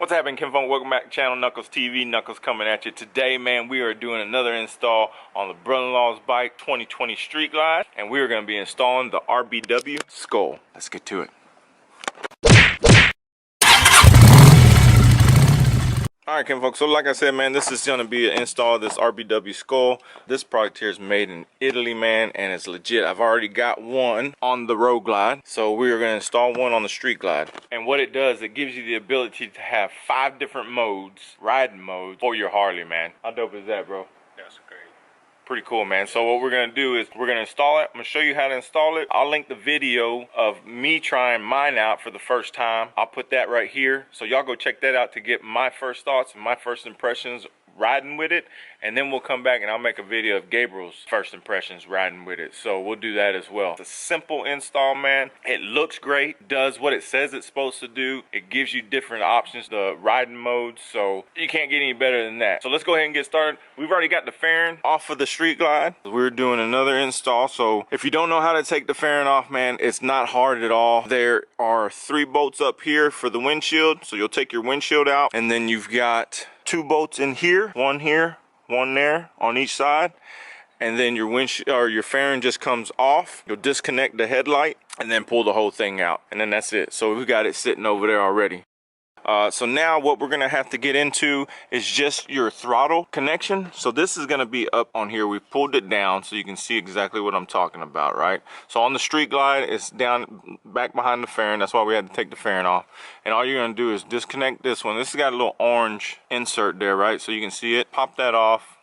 What's happening, Kinfolk? Welcome back to channel Knuckles TV. Knuckles coming at you today, man. We are doing another install on the brother-in-law's bike 2020 Street Glide, and we are going to be installing the RBW skull. Let's get to it. Alright, Kinfolk, so like I said, man, this is going to be an install of this RBW skull. This product here is made in Italy, man, and it's legit. I've already got one on the road glide, so we are going to install one on the street glide. And what it does, it gives you the ability to have 5 different modes, riding modes, for your Harley, man. How dope is that, bro? That's great. Pretty cool, man. So what we're gonna do is we're gonna install it. I'm gonna show you how to install it. I'll link the video of me trying mine out for the first time. I'll put that right here, so y'all go check that out to get my first thoughts and my first impressions riding with it, and then we'll come back and I'll make a video of Gabriel's first impressions riding with it. So we'll do that as well. It's a simple install, man. It looks great, does what it says it's supposed to do. It gives you different options, the riding modes, so you can't get any better than that. So let's go ahead and get started. We've already got the fairing off of the street glide. We're doing another install, so if you don't know how to take the fairing off, man, it's not hard at all. There are 3 bolts up here for the windshield, so you'll take your windshield out, and then you've got 2 bolts in here, one there on each side, and then your windshield or your fairing just comes off. You'll disconnect the headlight and then pull the whole thing out, and then that's it. So we got it sitting over there already. So now what we're gonna have to get into is just your throttle connection. So this is gonna be up on here. We pulled it down so you can see exactly what I'm talking about, right? So on the street glide, it's down back behind the fairing. That's why we had to take the fairing off. And all you're gonna do is disconnect this one. This has got a little orange insert there, right? So you can see it. Pop that off.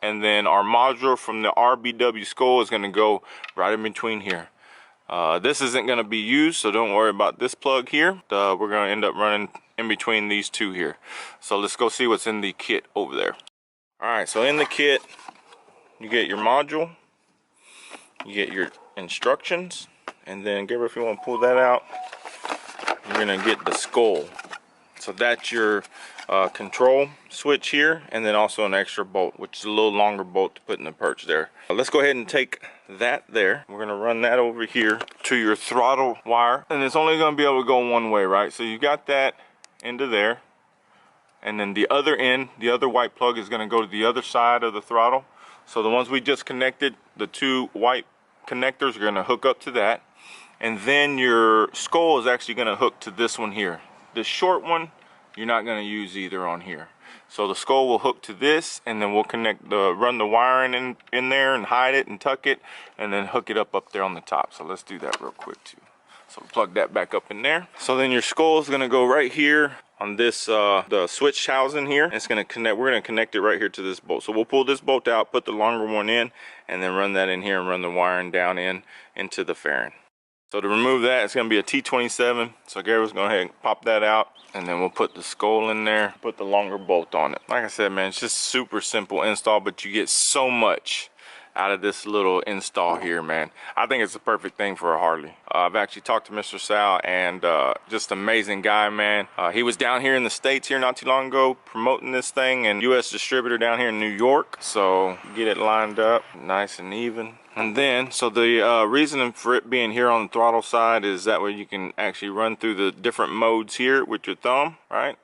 And then our module from the RBW skull is gonna go right in between here. This isn't going to be used, so don't worry about this plug here. We're going to end up running in between these 2 here. So let's go see what's in the kit over there. Alright, so in the kit, you get your module, you get your instructions, and then, Gabriel, if you want to pull that out, you're going to get the skull. So that's your control switch here, and then also an extra bolt, which is a little longer bolt to put in the perch there. Let's go ahead and take that there. We're gonna run that over here to your throttle wire, and it's only gonna be able to go one way, right? So you got that into there, and then the other end, the other white plug is gonna go to the other side of the throttle. So the ones we just connected, the 2 white connectors, are gonna hook up to that, and then your skull is actually gonna hook to this one here. This short one, you're not going to use either on here. So the skull will hook to this, and then we'll run the wiring in there and hide it and tuck it, and then hook it up there on the top. So let's do that real quick too. So plug that back up in there. So then your skull is going to go right here on this the switch housing here. It's going to connect. We're going to connect it right here to this bolt. So we'll pull this bolt out, put the longer one in, and then run that in here and run the wiring down into the fairing. So to remove that, it's going to be a T27. So Gary's going to go ahead and pop that out, and then we'll put the skull in there, put the longer bolt on it. Like I said, man, it's just super simple install, but you get so much out of this little install here, man. I think it's the perfect thing for a Harley. I've actually talked to Mr. Sal, and just amazing guy, man. He was down here in the States here not too long ago promoting this thing, and US distributor down here in New York. So get it lined up nice and even. And then, so the reason for it being here on the throttle side is that way you can actually run through the different modes here with your thumb, right?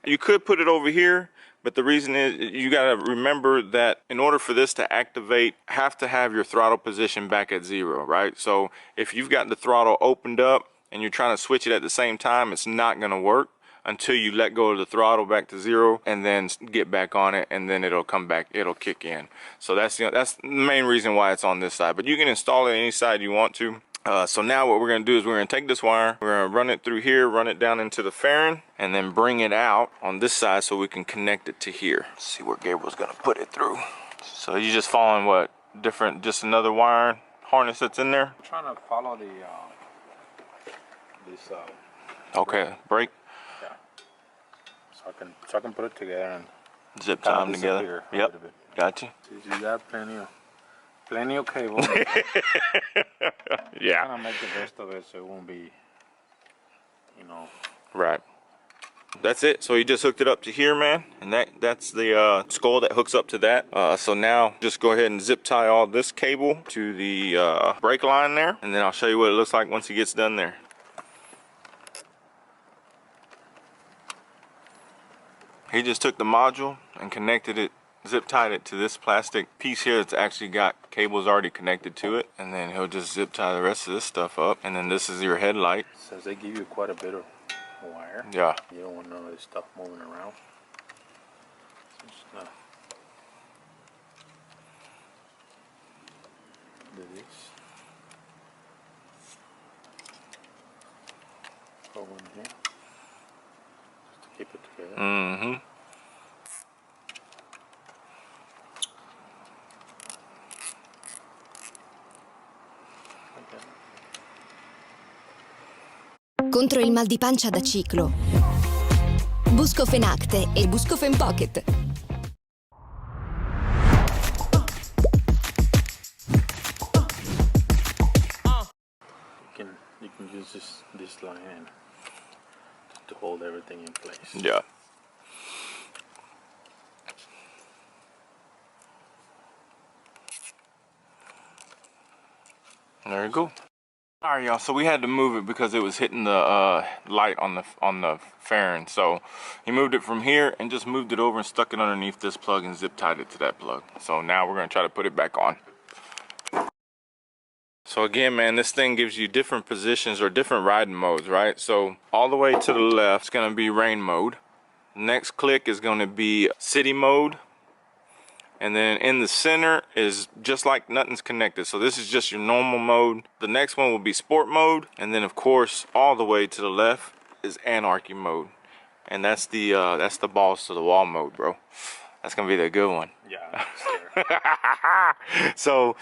You could put it over here, but the reason is you got to remember that in order for this to activate, have to have your throttle position back at 0, right? So if you've got the throttle opened up and you're trying to switch it at the same time, it's not going to work until you let go of the throttle back to 0 and then get back on it, and then it'll come back, it'll kick in. So that's the main reason why it's on this side, but you can install it any side you want to. So now what we're going to do is we're going to take this wire, we're going to run it through here, run it down into the fairing, and then bring it out on this side so we can connect it to here. Let's see where Gabriel's going to put it through. So you're just following what different, just another wire harness that's in there. I'm trying to follow the okay, brake. Yeah. So I can put it together and zip tie them together. Yep. Gotcha. You got plenty of cable. Yeah. Kind of make the best of it so it won't be, you know. Right. That's it. So he just hooked it up to here, man, and that's the skull that hooks up to that. So now just go ahead and zip tie all this cable to the brake line there, and then I'll show you what it looks like once he gets done there. He just took the module and connected it, zip tied it to this plastic piece here that's actually got cables already connected to it, and then he'll just zip tie the rest of this stuff up, and then this is your headlight. Since they give you quite a bit of wire, yeah, you don't want none of this stuff moving around. So just do this. Go in here just to keep it together. mm-hmm. Contro il mal di pancia da ciclo. Buscofen Acte e Buscofen Pocket. You can use this line to hold everything in place. Yeah. There you go. All right, y'all. So we had to move it because it was hitting the light on the fairing. So he moved it from here and just moved it over and stuck it underneath this plug and zip tied it to that plug. So now we're gonna try to put it back on. So again, man, this thing gives you different positions or different riding modes, right? So all the way to the left is gonna be rain mode. Next click is gonna be city mode. And then in the center is just like nothing's connected. So this is just your normal mode. The next one will be sport mode. And then of course, all the way to the left is anarchy mode. And that's the balls to the wall mode, bro. That's gonna be the good one. Yeah. So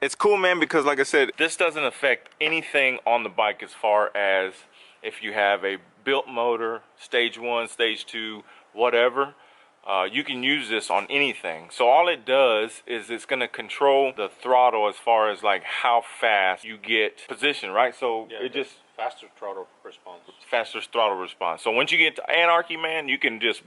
it's cool, man, because like I said, this doesn't affect anything on the bike as far as if you have a built motor, stage 1, stage 2, whatever. You can use this on anything. So all it does is it's going to control the throttle as far as like how fast you get position, right? So Yeah, it just faster throttle response. faster throttle response. So once you get to anarchy, man, you can just,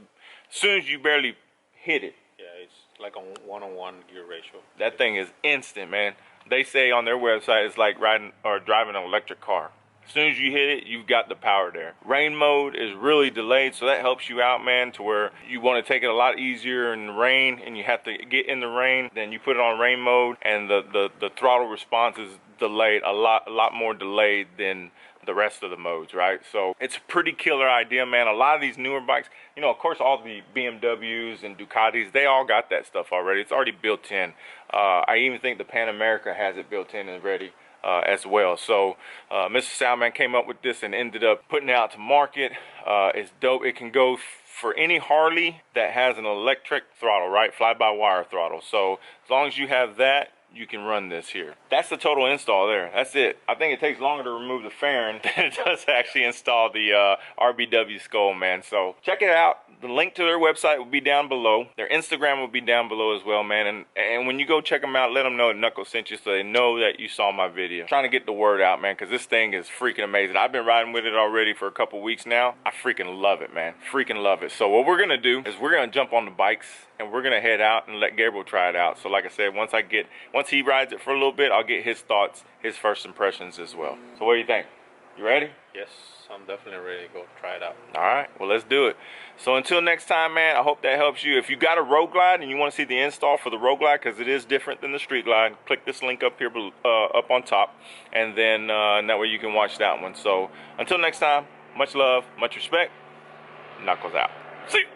as soon as you barely hit it, Yeah, it's like a 1-on-1 gear ratio. that thing is instant, man. They say on their website it's like riding or driving an electric car. As soon as you hit it, you've got the power there. Rain mode is really delayed, so that helps you out, man, to where you want to take it a lot easier in the rain and you have to get in the rain. Then you put it on rain mode and the throttle response is delayed, a lot more delayed than the rest of the modes, right? So it's a pretty killer idea, man. A lot of these newer bikes, you know, of course, all the BMWs and Ducatis, they all got that stuff already. It's already built in. I even think the Pan America has it built in and ready. As well. So Mr. Salman came up with this and ended up putting it out to market. It's dope. It can go for any Harley that has an electric throttle, right? Fly-by-wire throttle. So as long as you have that, you can run this here. That's the total install there. That's it. I think it takes longer to remove the fairing than it does to actually install the RBW skull, man. So check it out. The link to their website will be down below. Their Instagram will be down below as well, man. And when you go check them out, let them know that Knuckles sent you so they know that you saw my video. I'm trying to get the word out, man, because this thing is freaking amazing. I've been riding with it already for a couple weeks now. I freaking love it, man. Freaking love it. So what we're going to do is we're going to jump on the bikes and we're going to head out and let Gabriel try it out. So like I said, once he rides it for a little bit, I'll get his thoughts, his first impressions as well. So what do you think? You ready? Yes, I'm definitely ready to go try it out. All right, well, let's do it. So until next time, man, I hope that helps you. If you got a Road Glide and you want to see the install for the Road Glide, because it is different than the Street Glide, click this link up here up on top, and then that way you can watch that one. So until next time, much love, much respect. Knuckles out. See you.